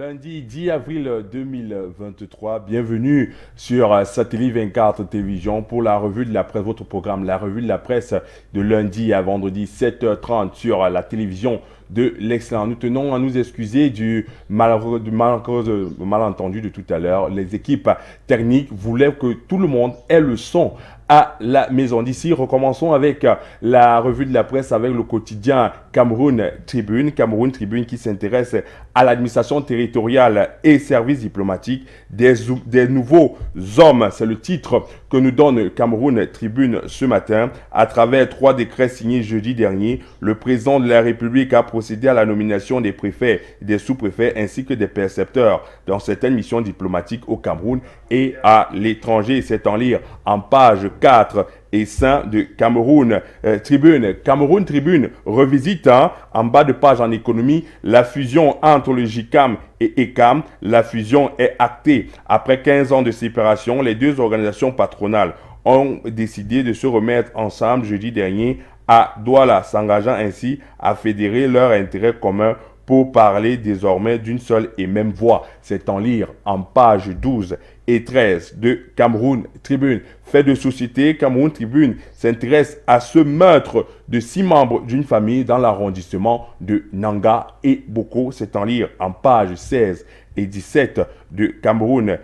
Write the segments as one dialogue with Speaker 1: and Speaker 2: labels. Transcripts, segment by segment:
Speaker 1: Lundi 10 avril 2023, bienvenue sur Satellite 24 Télévision pour la revue de la presse, votre programme, la revue de la presse de lundi à vendredi 7h30 sur la télévision de l'Excellent. Nous tenons à nous excuser du malentendu de tout à l'heure. Les équipes techniques voulaient que tout le monde ait le son à la maison. D'ici, recommençons avec la revue de la presse avec le quotidien Cameroun Tribune. Cameroun Tribune qui s'intéresse à l'administration territoriale et services diplomatiques des nouveaux hommes. C'est le titre que nous donne Cameroun Tribune ce matin. À travers 3 décrets signés jeudi dernier, le président de la République a procédé à la nomination des préfets, des sous-préfets ainsi que des percepteurs dans certaines missions diplomatiques au Cameroun et à l'étranger. C'est en lire en page 4 et 5 de Cameroun Tribune. Cameroun Tribune revisite en bas de page en économie la fusion entre le JICAM et ECAM. La fusion est actée. Après 15 ans de séparation, les deux organisations patronales ont décidé de se remettre ensemble jeudi dernier à Douala, s'engageant ainsi à fédérer leurs intérêts communs pour parler désormais d'une seule et même voix. C'est en lire en page 12 et 13 de Cameroun Tribune. Fait de société, Cameroun Tribune s'intéresse à ce meurtre de 6 membres d'une famille dans l'arrondissement de Nanga et Boko. C'est en lire en page 16 et 17 de Cameroun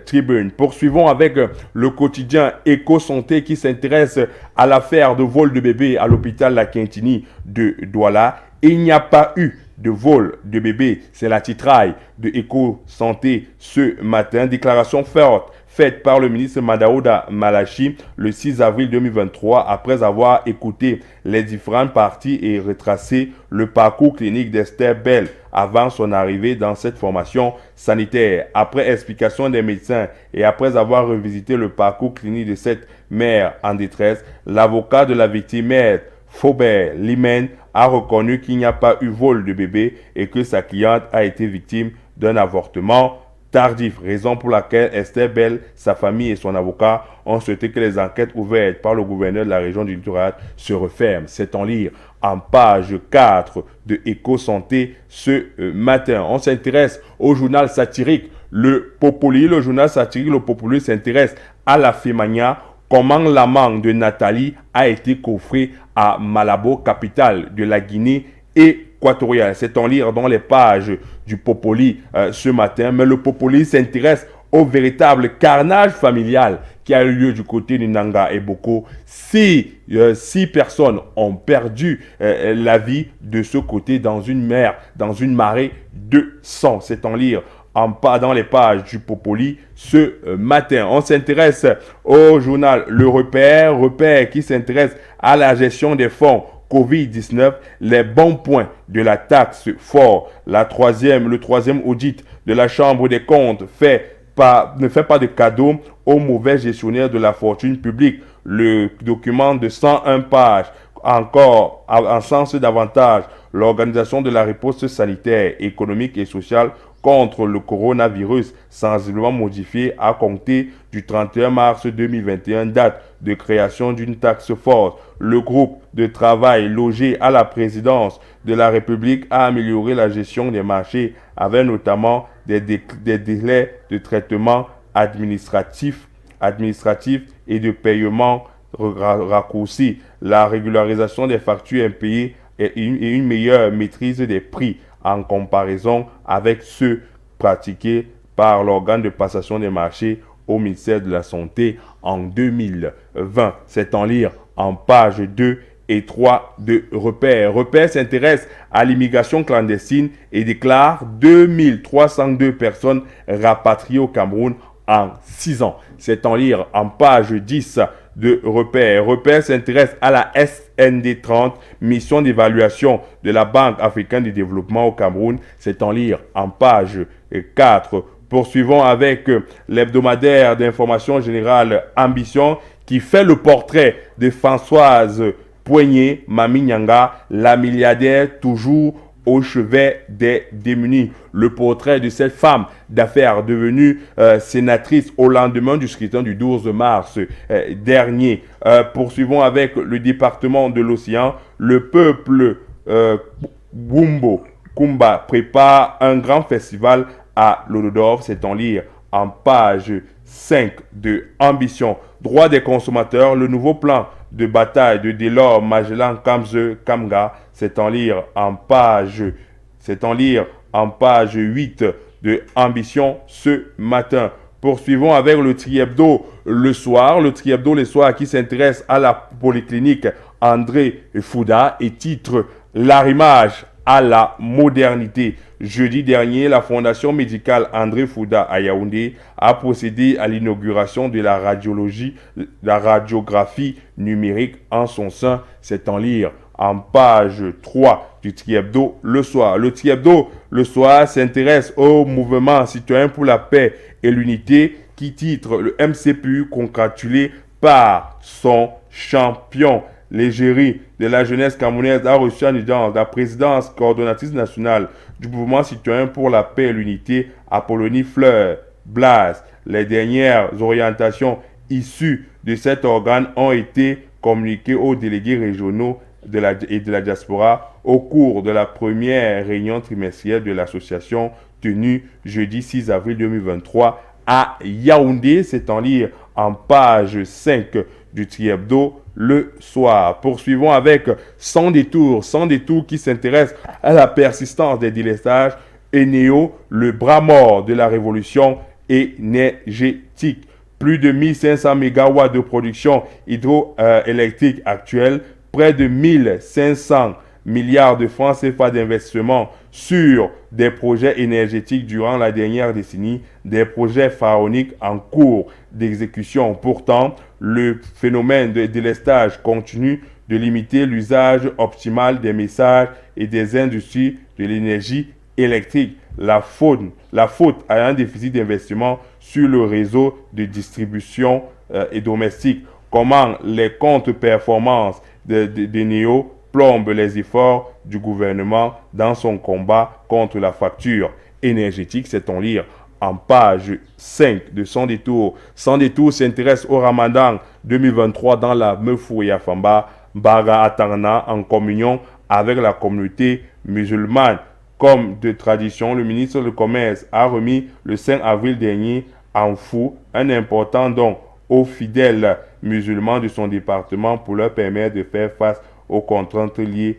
Speaker 1: Tribune. Poursuivons avec le quotidien Éco-Santé qui s'intéresse à l'affaire de vol de bébé à l'hôpital La Quintini de Douala. Il n'y a pas eu de vol de bébé, c'est la titraille de Éco-Santé ce matin. Déclaration forte faite par le ministre Madaouda Malachi le 6 avril 2023 après avoir écouté les différentes parties et retracé le parcours clinique d'Esther Bell avant son arrivée dans cette formation sanitaire. Après explication des médecins et après avoir revisité le parcours clinique de cette mère en détresse, l'avocat de la victime, Faubert Limen, a reconnu qu'il n'y a pas eu vol de bébé et que sa cliente a été victime d'un avortement tardif, raison pour laquelle Esther Bell, sa famille et son avocat ont souhaité que les enquêtes ouvertes par le gouverneur de la région du littoral se referment. C'est en lire en page 4 de Éco-Santé ce matin. On s'intéresse au journal satirique Le Populi. Le journal satirique Le Populi s'intéresse à la Fémania. Comment l'amant de Nathalie a été coffré à Malabo, capitale de la Guinée équatoriale. C'est en lire dans les pages du Popoli ce matin. Mais le Popoli s'intéresse au véritable carnage familial qui a eu lieu du côté de Nanga et Boko. 6 personnes ont perdu la vie de ce côté dans une marée de sang. C'est en lire dans les pages du Popoli ce matin. On s'intéresse au journal Le Repère qui s'intéresse à la gestion des fonds Covid-19, les bons points de la taxe fort. Le troisième audit de la Chambre des comptes ne fait pas de cadeau aux mauvais gestionnaires de la fortune publique. Le document de 101 pages, encore en sens davantage, l'organisation de la riposte sanitaire, économique et sociale contre le coronavirus sensiblement modifié à compter du 31 mars 2021, date de création d'une taxe forte. Le groupe de travail logé à la présidence de la République a amélioré la gestion des marchés avec notamment des délais de traitement administratif et de paiement raccourcis, la régularisation des factures impayées et une meilleure maîtrise des prix en comparaison avec ceux pratiqués par l'organe de passation des marchés au ministère de la Santé en 2020. C'est en lire en page 2 et 3 de Repère. Repère s'intéresse à l'immigration clandestine et déclare 2302 personnes rapatriées au Cameroun en 6 ans. C'est en lire en page 10 de Repère. Repère s'intéresse à la SND 30, mission d'évaluation de la Banque africaine de développement au Cameroun. C'est en lire en page 4. Poursuivons avec l'hebdomadaire d'information générale Ambition qui fait le portrait de Françoise Poignet Mami Nyanga, la milliardaire toujours au chevet des démunis. Le portrait de cette femme d'affaires devenue sénatrice au lendemain du scrutin du 12 mars dernier. Poursuivons avec le département de l'Océan. Le peuple Wumbo Kumba prépare un grand festival à l'Ododov, c'est en lire en page 5 de Ambition. Droits des consommateurs, le nouveau plan de bataille de Delors, Magellan, Kamze, Kamga, c'est en lire en page 8 de Ambition ce matin. Poursuivons avec le Tri-Hebdo le soir. Le Tri-Hebdo le soir qui s'intéresse à la polyclinique André Fouda et titre l'arrimage à la modernité. Jeudi dernier, la Fondation médicale André Fouda à Yaoundé a procédé à l'inauguration de la radiographie numérique en son sein. C'est en lire en page 3 du Tri-Hebdo le soir. Le Tri-Hebdo le soir s'intéresse au mouvement citoyen pour la paix et l'unité qui titre le MCPU congratulé par son champion. L'égérie de la jeunesse camerounaise a reçu en audience la présidence coordonnatrice nationale du mouvement citoyen pour la paix et l'unité, Apollonie Fleur Blas. Les dernières orientations issues de cet organe ont été communiquées aux délégués régionaux et de la diaspora au cours de la première réunion trimestrielle de l'association tenue jeudi 6 avril 2023 à Yaoundé. C'est en lire en page 5 du Tri-Hebdo le soir. Poursuivons avec Sans détour qui s'intéresse à la persistance des délestages Eneo, le bras mort de la révolution énergétique. Plus de 1500 MW de production hydroélectrique actuelle, près de 1500 milliards de francs CFA d'investissement sur des projets énergétiques durant la dernière décennie, des projets pharaoniques en cours d'exécution. Pourtant, le phénomène de délestage continue de limiter l'usage optimal des messages et des industries de l'énergie électrique. La faute à un déficit d'investissement sur le réseau de distribution et domestique. Comment les comptes performances de Néo plombe les efforts du gouvernement dans son combat contre la facture énergétique. C'est en lire en page 5 de Sans détour. Sans détour s'intéresse au Ramadan 2023 dans la Meufou et Afamba, Baga Atarna, en communion avec la communauté musulmane. Comme de tradition, le ministre du Commerce a remis le 5 avril dernier en Fou un important don aux fidèles musulmans de son département pour leur permettre de faire face aux contraintes liées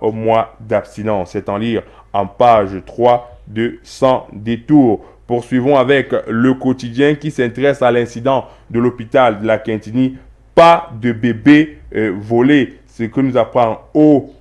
Speaker 1: au mois d'abstinence. C'est en lire en page 3 de Sans détour. Poursuivons avec le quotidien qui s'intéresse à l'incident de l'hôpital de la Quintini. Pas de bébé volé. Ce que nous apprend au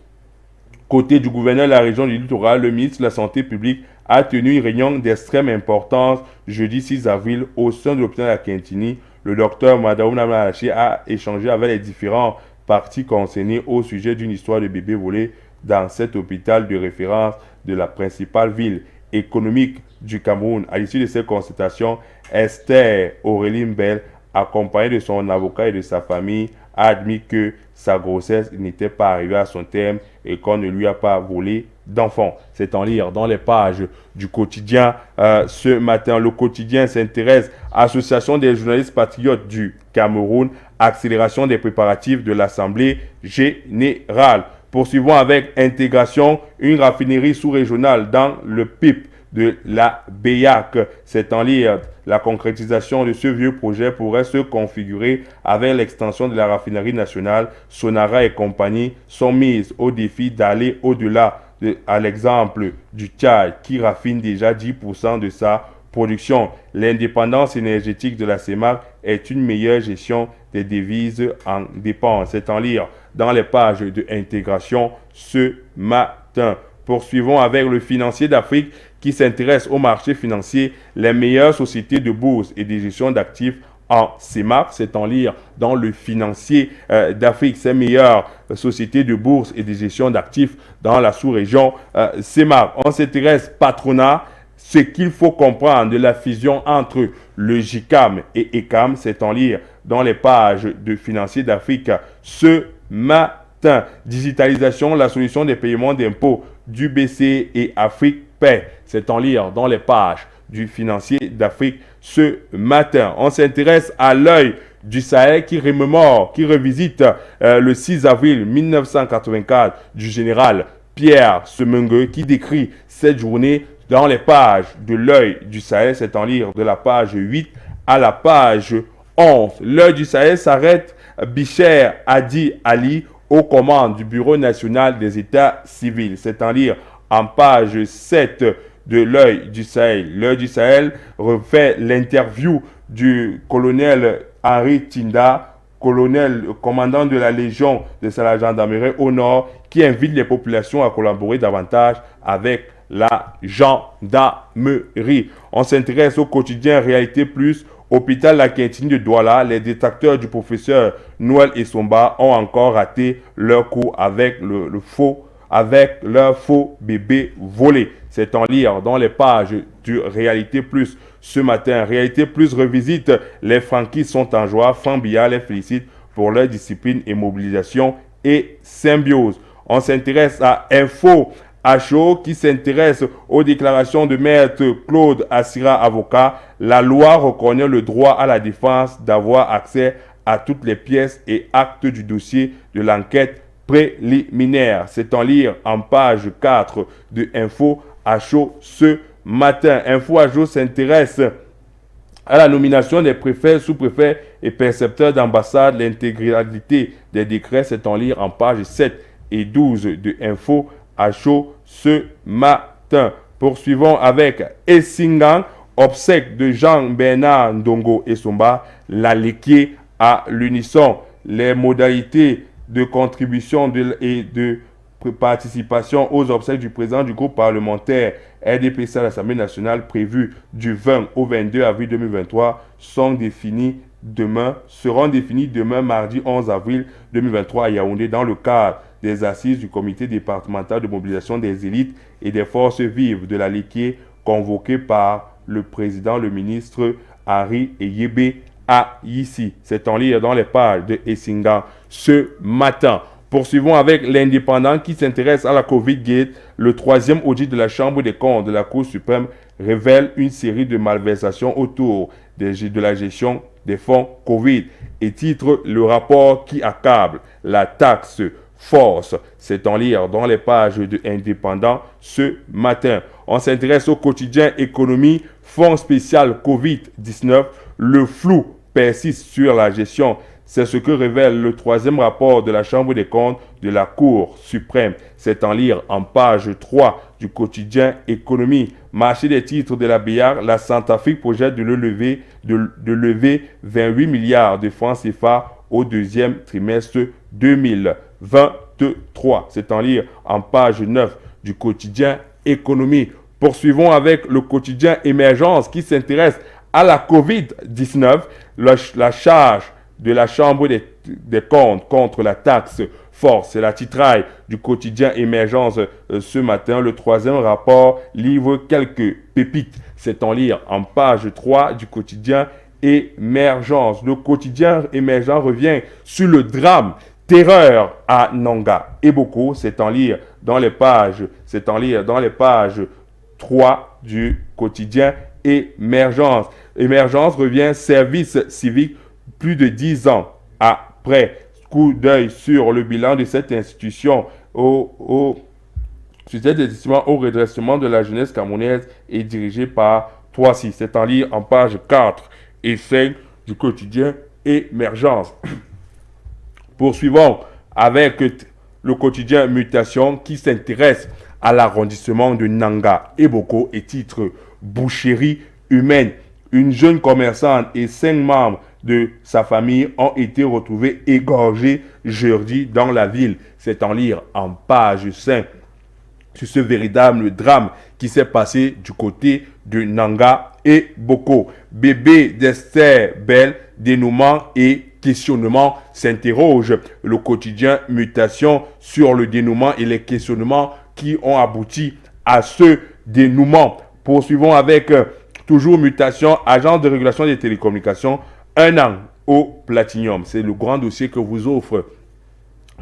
Speaker 1: côté du gouverneur de la région du littoral, le ministre de la Santé publique a tenu une réunion d'extrême importance jeudi 6 avril au sein de l'hôpital de la Quintini. Le docteur Madaoum Namalachi a échangé avec les différents parties concernées au sujet d'une histoire de bébé volé dans cet hôpital de référence de la principale ville économique du Cameroun. À l'issue de cette consultation, Esther Aurélie Mbel, accompagnée de son avocat et de sa famille, a admis que sa grossesse n'était pas arrivée à son terme et qu'on ne lui a pas volé d'enfants. C'est en lire dans les pages du quotidien ce matin. Le quotidien s'intéresse à l'Association des journalistes patriotes du Cameroun, accélération des préparatifs de l'Assemblée générale. Poursuivons avec intégration, une raffinerie sous-régionale dans le PIP de la BEAC. C'est en lire. La concrétisation de ce vieux projet pourrait se configurer avec l'extension de la raffinerie nationale. Sonara et compagnie sont mises au défi d'aller au-delà, à l'exemple du Tchad qui raffine déjà 10% de sa production. L'indépendance énergétique de la CEMAC est une meilleure gestion des devises en dépenses. C'est en lire dans les pages de intégration ce matin. Poursuivons avec le financier d'Afrique qui s'intéresse au marché financier, les meilleures sociétés de bourse et de gestion d'actifs en CEMAC. C'est en lire dans le financier d'Afrique, ces meilleures sociétés de bourse et de gestion d'actifs dans la sous-région CEMAC. On s'intéresse patronat, ce qu'il faut comprendre de la fusion entre le JICAM et ECAM. C'est en lire dans les pages de financier d'Afrique ce matin. Digitalisation, la solution des paiements d'impôts du BC et Afrique Paix. C'est en lire dans les pages du financier d'Afrique ce matin. On s'intéresse à l'œil du Sahel qui remémore, qui revisite le 6 avril 1984 du général Pierre Semengue qui décrit cette journée dans les pages de l'œil du Sahel. C'est en lire de la page 8 à la page 11. L'œil du Sahel s'arrête. Bicher Hadi Ali aux commandes du Bureau national des États civils. C'est en lire en page 7 de l'œil du Sahel. L'œil du Sahel refait l'interview du colonel Henri Tinda, commandant de la Légion de la gendarmerie au nord, qui invite les populations à collaborer davantage avec la gendarmerie. On s'intéresse au quotidien Réalité Plus. Hôpital La Quintini de Douala, les détracteurs du professeur Noël Essomba ont encore raté leur coup avec leur faux bébé volé. C'est en lire dans les pages du Réalité Plus. Ce matin, Réalité Plus revisite les Franquis sont en joie. Fambia les félicite pour leur discipline et mobilisation et symbiose. On s'intéresse à Info HO qui s'intéresse aux déclarations de maître Claude Assira, avocat. La loi reconnaît le droit à la défense d'avoir accès à toutes les pièces et actes du dossier de l'enquête préliminaire. C'est en lire en page 4 de Info HO ce matin. Info HO s'intéresse à la nomination des préfets, sous-préfets et percepteurs d'ambassade. L'intégralité des décrets, c'est en lire en page 7 et 12 de Info HO ce matin. Poursuivons avec Essingan, obsèque de Jean-Bernard Ndongo Essomba, la Léquier à l'unisson. Les modalités de contribution et de participation aux obsèques du président du groupe parlementaire RDPC à l'Assemblée nationale prévues du 20 au 22 avril 2023 seront définies demain mardi 11 avril 2023 à Yaoundé dans le cadre des assises du comité départemental de mobilisation des élites et des forces vives de la Léquier convoqué par le président, le ministre Henri Eyebe Aïssi. C'est en lire dans les pages de Essinga ce matin. Poursuivons avec l'Indépendant qui s'intéresse à la Covid-Gate. Le troisième audit de la Chambre des comptes de la Cour suprême révèle une série de malversations autour de la gestion des fonds Covid et titre le rapport qui accable la taxe force. C'est en lire dans les pages de Indépendant ce matin. On s'intéresse au quotidien économie, fonds spécial Covid-19. Le flou persiste sur la gestion. C'est ce que révèle le troisième rapport de la Chambre des comptes de la Cour suprême. C'est en lire en page 3 du quotidien économie. Marché des titres de la BIAR, la Centrafrique projette de lever 28 milliards de francs CFA au deuxième trimestre 2023. C'est en lire en page 9 du quotidien économie. Poursuivons avec le quotidien émergence qui s'intéresse à la COVID-19, la charge de la Chambre des comptes contre la taxe force. C'est la titraille du quotidien émergence ce matin. Le troisième rapport livre quelques pépites. C'est en lire en page 3 du quotidien émergence. Le quotidien émergent revient sur le drame terreur à Nanga et Boko. C'est en lire dans les pages 3 du quotidien émergence. Émergence revient service civique plus de 10 ans après. Coup d'œil sur le bilan de cette institution au redressement de la jeunesse camerounaise et dirigé par 3-6. C'est en lire en page 4 et 5 du quotidien émergence. Poursuivons avec le quotidien Mutation qui s'intéresse à l'arrondissement de Nanga et Boko et titre Boucherie humaine. Une jeune commerçante et 5 membres de sa famille ont été retrouvés égorgés jeudi dans la ville. C'est en lire en page 5 sur ce véritable drame qui s'est passé du côté de Nanga et Boko. Bébé d'Esther Bell, dénouement et questionnement s'interroge. Le quotidien Mutation sur le dénouement et les questionnements qui ont abouti à ce dénouement. Poursuivons avec toujours Mutation, agence de régulation des télécommunications, 1 an au Platinium. C'est le grand dossier que vous offre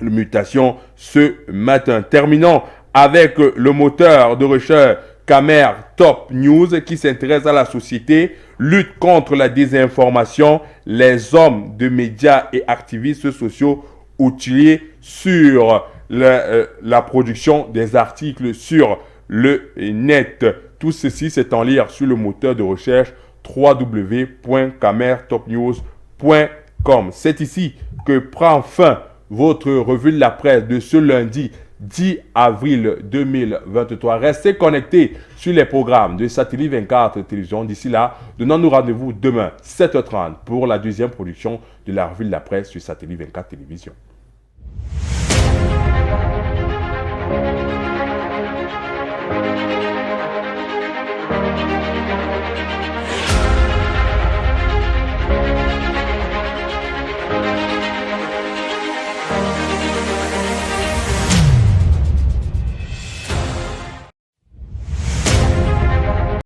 Speaker 1: le Mutation ce matin. Terminons avec le moteur de recherche Camer Top News qui s'intéresse à la société, lutte contre la désinformation, les hommes de médias et activistes sociaux outillés sur la production des articles sur le net. Tout ceci, c'est en lire sur le moteur de recherche www.camertopnews.com. C'est ici que prend fin votre revue de la presse de ce lundi 10 avril 2023. Restez connectés sur les programmes de Satellite 24 Télévision. D'ici là, donnons-nous rendez-vous demain 7h30 pour la deuxième production de la revue de la presse sur Satellite 24 Télévision.